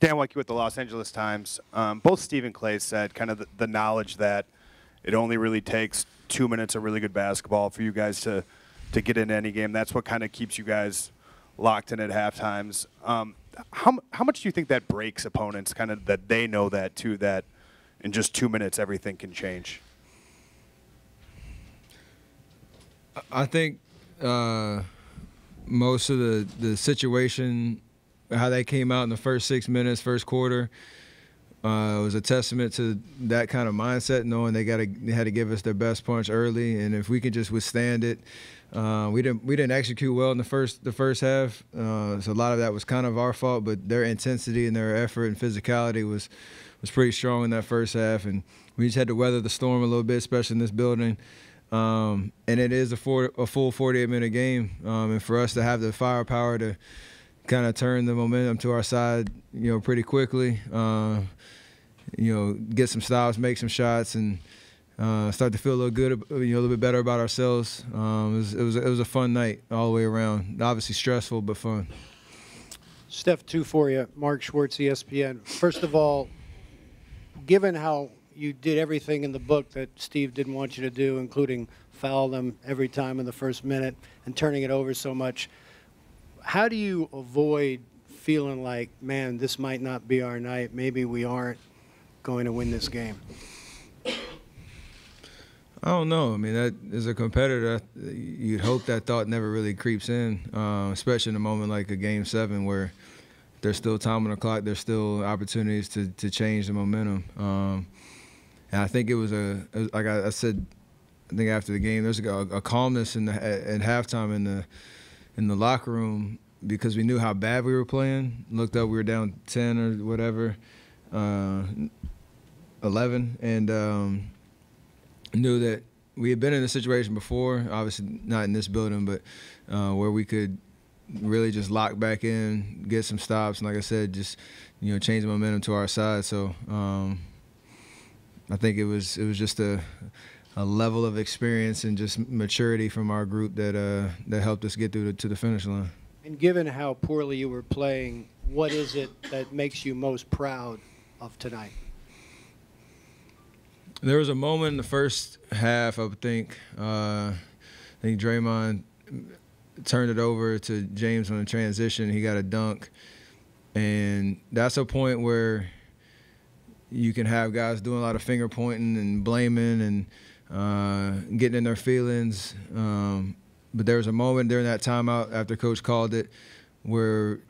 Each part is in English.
Dan Wecke with the Los Angeles Times. Both Steve and Clay said kind of the knowledge that it only really takes 2 minutes of really good basketball for you guys to get into any game. That's what kind of keeps you guys locked in at half times. How much do you think that breaks opponents, kind of that they know that too, that in just 2 minutes everything can change? I think most of the situation, how they came out in the first 6 minutes, first quarter, was a testament to that kind of mindset, knowing they had to give us their best punch early, and if we could just withstand it. We didn't execute well in the first half, so a lot of that was kind of our fault. But their intensity and their effort and physicality was pretty strong in that first half, and we just had to weather the storm a little bit, especially in this building. And it is a full 48-minute game, and for us to have the firepower to kind of turn the momentum to our side, pretty quickly. Get some stops, make some shots, and start to feel a little good, a little bit better about ourselves. It was a fun night all the way around. Obviously stressful, but fun. Steph, two for you. Mark Schwartz, ESPN. First of all, given how you did everything in the book that Steve didn't want you to do, including foul them every time in the first minute and turning it over so much, how do you avoid feeling like, man, this might not be our night, maybe we aren't going to win this game? I don't know. I mean, that as a competitor, you'd hope that thought never really creeps in, especially in a moment like a Game 7 where there's still time on the clock, there's still opportunities to change the momentum. And I think it was like I said, I think after the game, there's a calmness at halftime in the locker room, because we knew how bad we were playing. Looked up, we were down 10 or whatever, 11, and knew that we had been in a situation before, obviously not in this building, but where we could really just lock back in, get some stops, and like I said, just change the momentum to our side. So I think it was just a level of experience and just maturity from our group that helped us get through to the finish line. And given how poorly you were playing, what is it that makes you most proud of tonight? There was a moment in the first half, I think Draymond turned it over to James on a transition. He got a dunk. And that's a point where you can have guys doing a lot of finger pointing and blaming and getting in their feelings. But there was a moment during that timeout after Coach called it where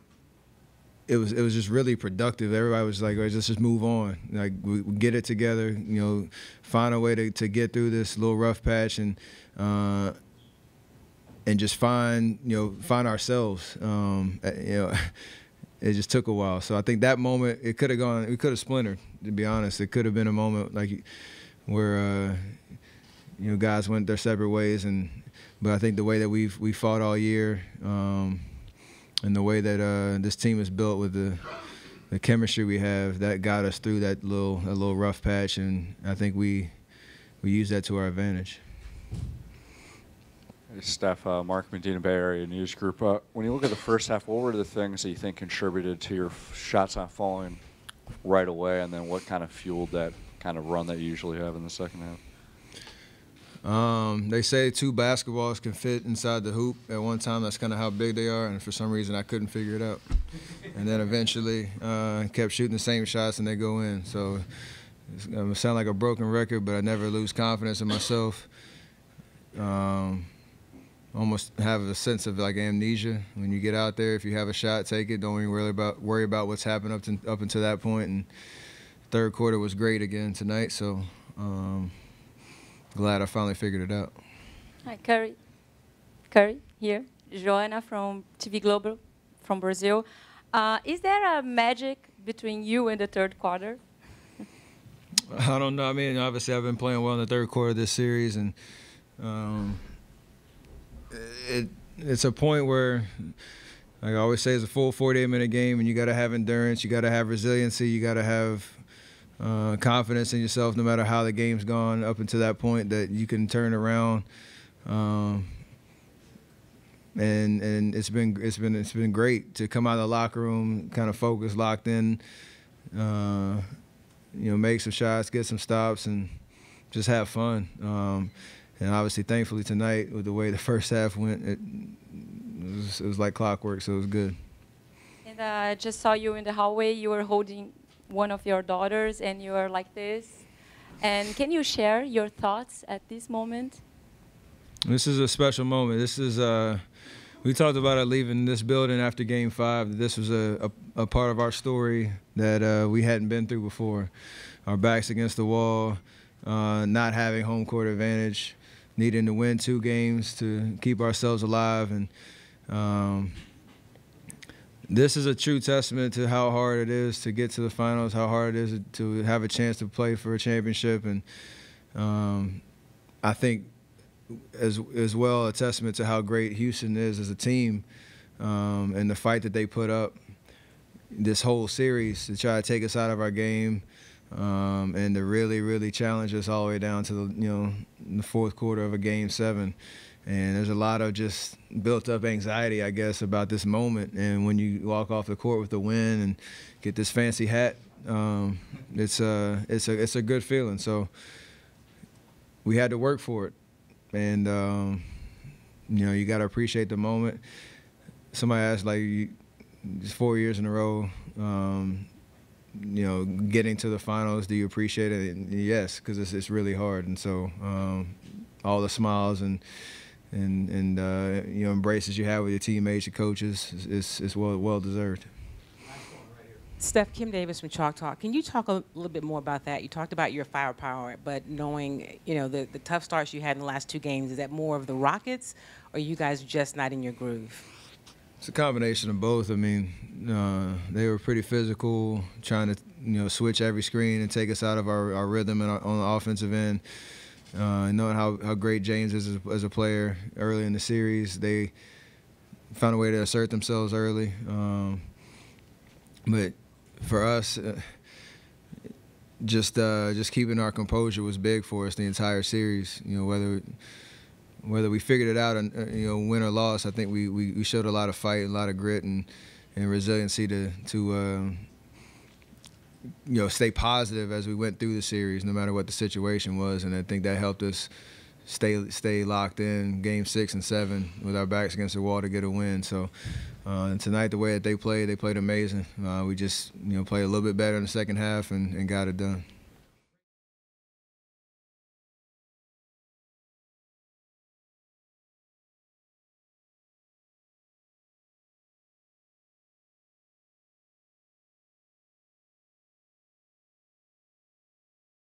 it was just really productive. Everybody was like, let's just move on. Like, we get it together, find a way to get through this little rough patch and just find ourselves. It just took a while. So I think that moment, we could have splintered, to be honest. It could have been a moment where guys went their separate ways, but I think the way that we fought all year, and the way that this team is built with the chemistry we have, that got us through that little rough patch, and I think we used that to our advantage. Hey, Steph, Mark Medina, Bay Area News Group. When you look at the first half, what were the things that you think contributed to your shots not falling right away, and then what kind of fueled that kind of run that you usually have in the second half? They say two basketballs can fit inside the hoop at one time. That's kind of how big they are, and for some reason I couldn't figure it out. And then eventually kept shooting the same shots and they go in. So it's going to sound like a broken record, but I never lose confidence in myself. Almost have a sense of like amnesia when you get out there. If you have a shot, take it. Don't even worry about what's happened up until that point. And third quarter was great again tonight, so glad I finally figured it out. Hi, Curry here. Joanna from TV Global from Brazil. Is there a magic between you and the third quarter? I don't know. I mean, obviously I've been playing well in the third quarter of this series, and it's a point where, like I always say, it's a full 48-minute game, and you got to have endurance, you got to have resiliency, you got to have confidence in yourself, no matter how the game's gone up until that point, that you can turn around. and it's been great to come out of the locker room kind of focused, locked in, make some shots, get some stops, and just have fun. And obviously, thankfully tonight, with the way the first half went, it was like clockwork, so it was good. And I just saw you in the hallway. You were holding one of your daughters, and you were like this. And can you share your thoughts at this moment? This is a special moment. This is we talked about it leaving this building after Game 5. This was a part of our story that we hadn't been through before. Our backs against the wall, not having home court advantage, needing to win 2 games to keep ourselves alive. And this is a true testament to how hard it is to get to the finals, how hard it is to have a chance to play for a championship. And I think as well a testament to how great Houston is as a team, and the fight that they put up this whole series to try to take us out of our game, and to really challenge us all the way down to the fourth quarter of a Game 7. And there's a lot of just built up anxiety, I guess, about this moment. And when you walk off the court with the win and get this fancy hat, it's a good feeling. So we had to work for it. And, you got to appreciate the moment. Somebody asked, it's 4 years in a row, getting to the finals, do you appreciate it? And yes, because it's really hard. And so all the smiles and embraces you have with your teammates, your coaches, is well deserved. Steph, Kim Davis from Chalk Talk. Can you talk a little bit more about that? You talked about your firepower, but knowing the tough starts you had in the last 2 games, is that more of the Rockets, or are you guys just not in your groove? It's a combination of both. I mean, they were pretty physical, trying to switch every screen and take us out of our rhythm and on the offensive end. Knowing how great James is as a player early in the series, they found a way to assert themselves early. But for us, just keeping our composure was big for us the entire series. Whether we figured it out and win or loss, I think we showed a lot of fight, a lot of grit and resiliency to stay positive as we went through the series, no matter what the situation was. And I think that helped us stay locked in Game 6 and 7 with our backs against the wall to get a win. So and tonight, the way that they played amazing. We just played a little bit better in the second half and got it done.